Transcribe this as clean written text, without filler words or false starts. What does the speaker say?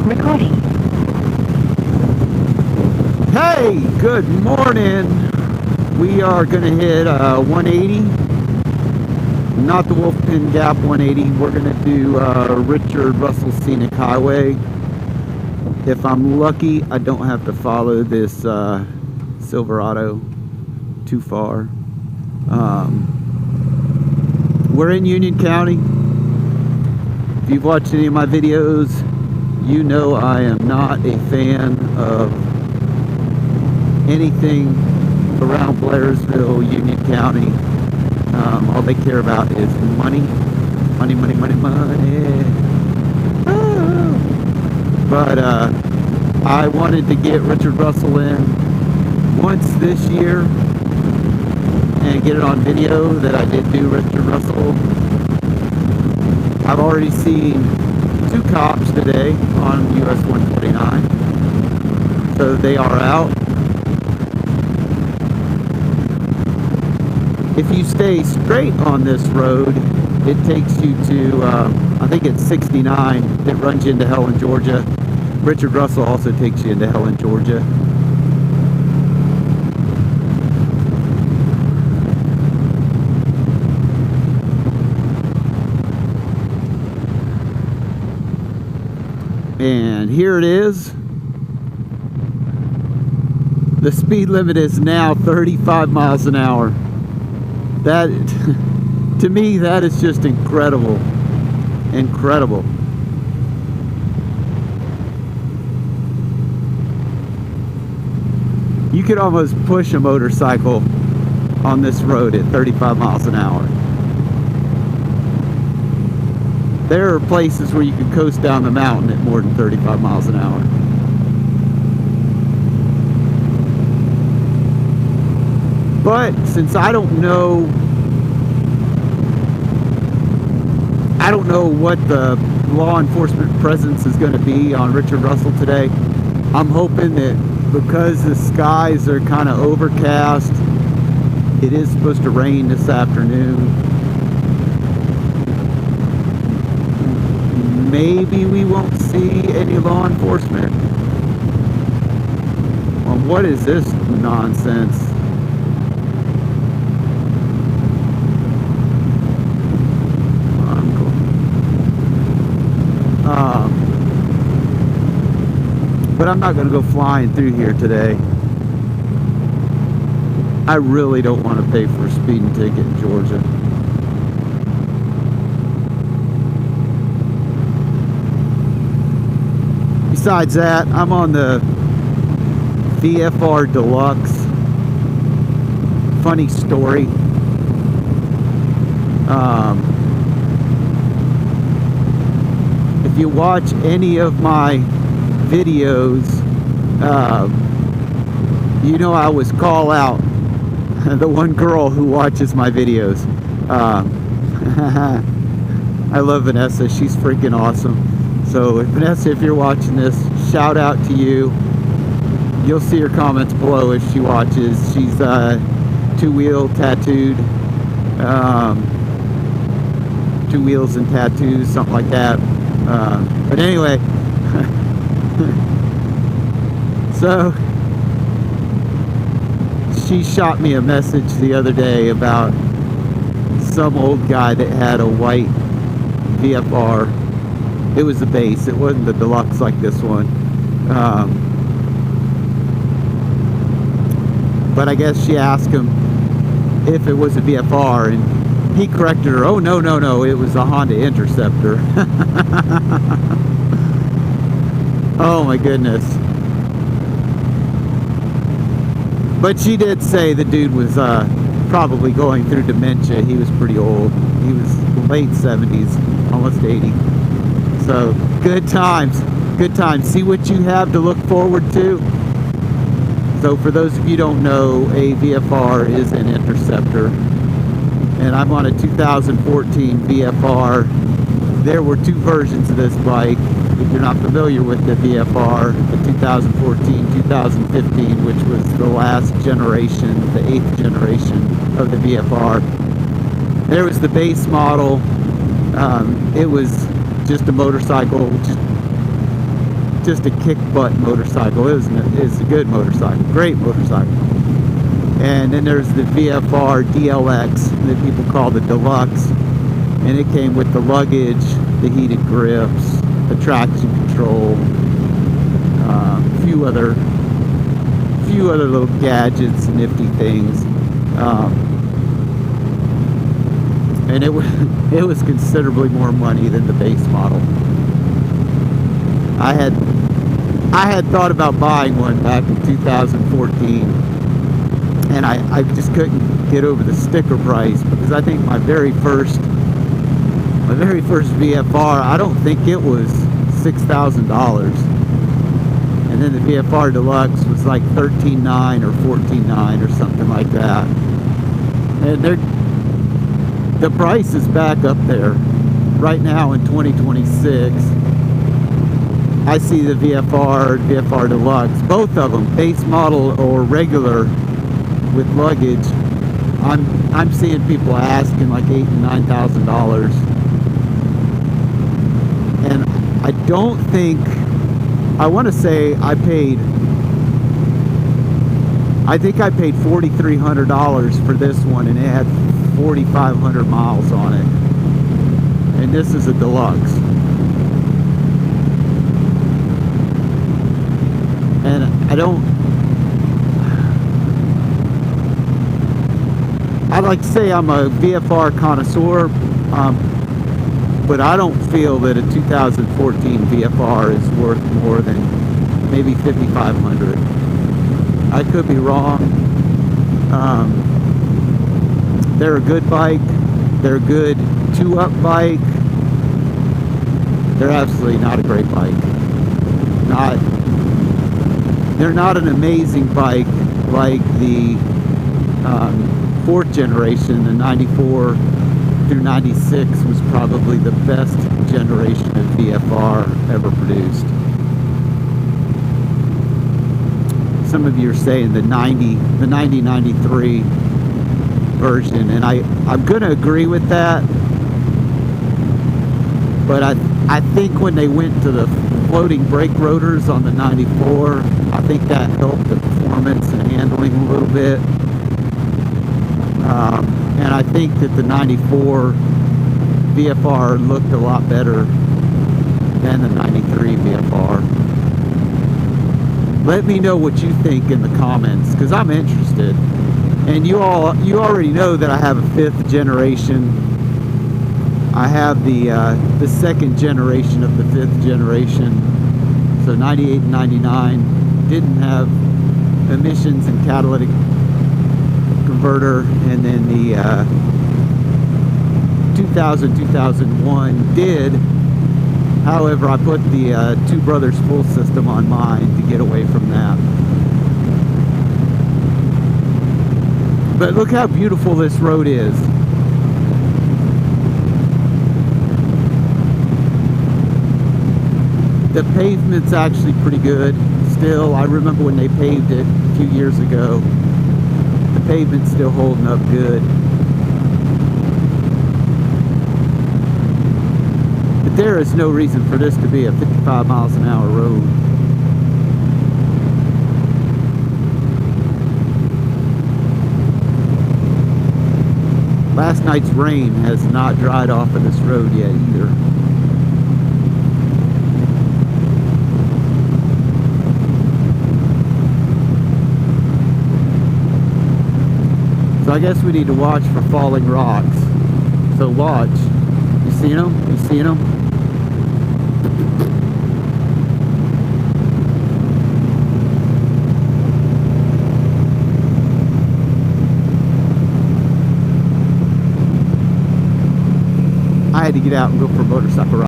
Recording. Hey, good morning. We are going to hit 180. Not the Wolfpin Gap 180. We're going to do Richard Russel Scenic Highway. If I'm lucky, I don't have to follow this Silverado too far. We're in Union County. If you've watched any of my videos, you know I am not a fan of anything around Blairsville, Union County. All they care about is money. Money, money, money, money. Ah. But I wanted to get Richard Russel in once this year and get it on video that I did do Richard Russel. I've already seen 2 cops today on US 149, so they are out. If you stay straight on this road, it takes you to, I think it's 69 that runs you into Helen, Georgia. Richard Russel also takes you into Helen, Georgia. And here it is. The speed limit is now 35 miles an hour. That, to me, that is just incredible. Incredible. You could almost push a motorcycle on this road at 35 miles an hour. There are places where you can coast down the mountain at more than 35 miles an hour. But since I don't know what the law enforcement presence is going to be on Richard Russel today, I'm hoping that because the skies are kind of overcast, it is supposed to rain this afternoon. Maybe we won't see any law enforcement. Well, what is this nonsense? But I'm not going to go flying through here today. I really don't want to pay for a speeding ticket in Georgia. Besides that, I'm on the VFR Deluxe. Funny story. If you watch any of my videos, you know I always call out the one girl who watches my videos. I love Vanessa. She's freaking awesome. So Vanessa, if you're watching this, shout out to you. You'll see her comments below if she watches. She's 2-wheel tattooed, 2 wheels and tattoos, something like that. But anyway, so she shot me a message the other day about some old guy that had a white VFR. It was the base, it wasn't the deluxe like this one. But I guess she asked him if it was a VFR, and he corrected her. Oh, no, it was a Honda Interceptor. Oh my goodness. But she did say the dude was probably going through dementia. He was pretty old. He was late 70s, almost 80. So good times, good times. See what you have to look forward to. So for those of you who don't know, a VFR is an interceptor. And I'm on a 2014 VFR. There were 2 versions of this bike. If you're not familiar with the VFR, the 2014, 2015, which was the last generation, the 8th generation of the VFR. There was the base model. It was just a motorcycle, just just a kick butt motorcycle. It's a good motorcycle, great motorcycle. And then there's the VFR DLX that people call the Deluxe, and it came with the luggage, the heated grips, the traction control, a few other little gadgets, nifty things, and it was considerably more money than the base model. I had thought about buying one back in 2014, and I just couldn't get over the sticker price, because I think my very first VFR, I don't think it was $6,000, and then the VFR Deluxe was like $13,900 or $14,900 or something like that, and the price is back up there right now in 2026. I see the VFR Deluxe, both of them, base model or regular with luggage. I'm seeing people asking like $8,000 and $9,000, and I don't think, I want to say I think I paid $4,300 for this one, and it had 4,500 miles on it, and this is a Deluxe. And I'd like to say I'm a VFR connoisseur, but I don't feel that a 2014 VFR is worth more than maybe $5,500. I could be wrong. They're a good bike. They're a good two-up bike. They're absolutely not a great bike. They're not an amazing bike like the fourth generation. The 94 through 96 was probably the best generation of VFR ever produced. Some of you are saying the 90-93 version, and I'm going to agree with that, but I think when they went to the floating brake rotors on the 94, I think that helped the performance and handling a little bit. And I think that the 94 VFR looked a lot better than the 93 VFR. Let me know what you think in the comments, because I'm interested. And you already know that I have a 5th generation. I have the second generation of the 5th generation. So 98 and 99 didn't have emissions and catalytic converter, and then the 2000-2001 did. However, I put the Two Brothers full system on mine to get away from that. But look how beautiful this road is. The pavement's actually pretty good still. I remember when they paved it a few years ago. The pavement's still holding up good. But there is no reason for this to be a 55 miles an hour road. Last night's rain has not dried off of this road yet either. So I guess we need to watch for falling rocks. So watch. You seen them? You seen them? I had to get out and go for a motorcycle ride.